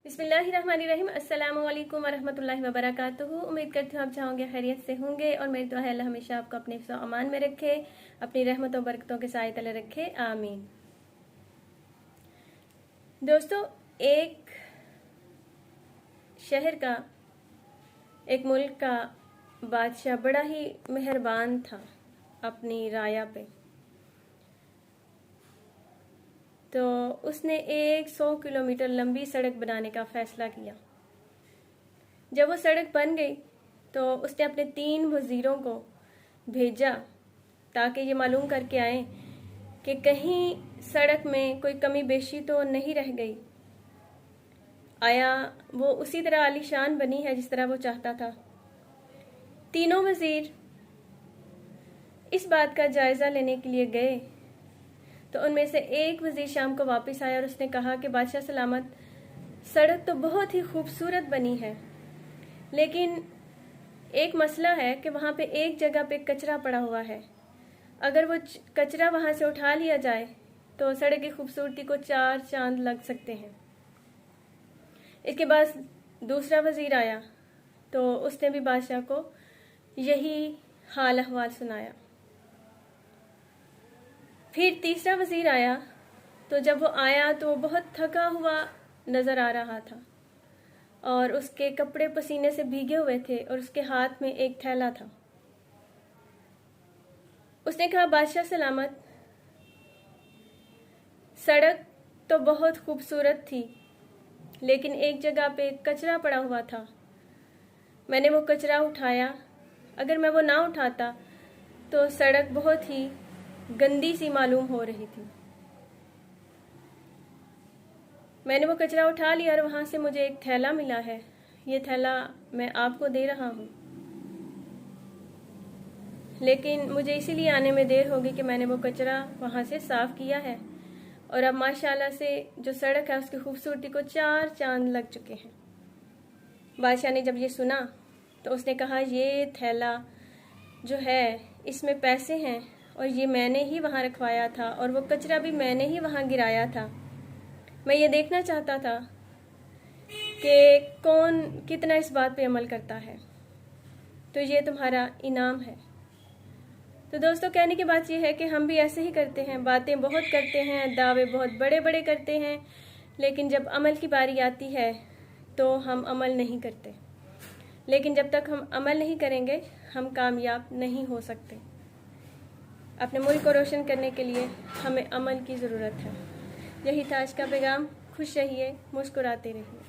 बिस्मिल्लाहिर्रहमानिर्रहीम। अस्सलामु अलैकुम वरहमतुल्लाहि वबरकातुहू। उम्मीद करती हूँ आप चाहोगे खैरियत से होंगे और मेरी दुआ है अल्लाह हमेशा आपको अपने हिफ्ज़ व अमान में रखे, अपनी रहमतों बरकतों के साए तले रखे, आमीन। दोस्तों, एक शहर का, एक मुल्क का बादशाह बड़ा ही मेहरबान था अपनी राया पे। तो उसने 100 किलोमीटर लंबी सड़क बनाने का फ़ैसला किया। जब वो सड़क बन गई तो उसने अपने 3 वज़ीरों को भेजा ताकि ये मालूम करके आए कि कहीं सड़क में कोई कमी बेशी तो नहीं रह गई, आया वो उसी तरह आलीशान बनी है जिस तरह वो चाहता था। तीनों वज़ीर इस बात का जायज़ा लेने के लिए गए तो उनमें से एक वज़ीर शाम को वापस आया और उसने कहा कि बादशाह सलामत, सड़क तो बहुत ही खूबसूरत बनी है, लेकिन एक मसला है कि वहाँ पे एक जगह पे कचरा पड़ा हुआ है। अगर वो कचरा वहाँ से उठा लिया जाए तो सड़क की खूबसूरती को 4 चांद लग सकते हैं। इसके बाद दूसरा वज़ीर आया तो उसने भी बादशाह को यही हाल अहवाल सुनाया। फिर तीसरा वज़ीर आया तो जब वो आया तो वो बहुत थका हुआ नज़र आ रहा था और उसके कपड़े पसीने से भीगे हुए थे और उसके हाथ में एक थैला था। उसने कहा, बादशाह सलामत, सड़क तो बहुत खूबसूरत थी, लेकिन एक जगह पे कचरा पड़ा हुआ था। मैंने वो कचरा उठाया। अगर मैं वो ना उठाता तो सड़क बहुत ही गंदी सी मालूम हो रही थी। मैंने वो कचरा उठा लिया और वहाँ से मुझे एक थैला मिला है। ये थैला मैं आपको दे रहा हूँ, लेकिन मुझे इसीलिए आने में देर होगी कि मैंने वो कचरा वहाँ से साफ़ किया है और अब माशाल्लाह से जो सड़क है उसकी खूबसूरती को 4 चांद लग चुके हैं। बादशाह ने जब ये सुना तो उसने कहा, ये थैला जो है इसमें पैसे हैं और ये मैंने ही वहाँ रखवाया था और वो कचरा भी मैंने ही वहाँ गिराया था। मैं ये देखना चाहता था कि कौन कितना इस बात पे अमल करता है, तो ये तुम्हारा इनाम है। तो दोस्तों, कहने की बात ये है कि हम भी ऐसे ही करते हैं, बातें बहुत करते हैं, दावे बहुत बड़े बड़े करते हैं, लेकिन जब अमल की बारी आती है तो हम अमल नहीं करते। लेकिन जब तक हम अमल नहीं करेंगे हम कामयाब नहीं हो सकते। अपने मुल्क को रोशन करने के लिए हमें अमल की ज़रूरत है। यही था आज का पैगाम। खुश रहिए, मुस्कुराते रहिए।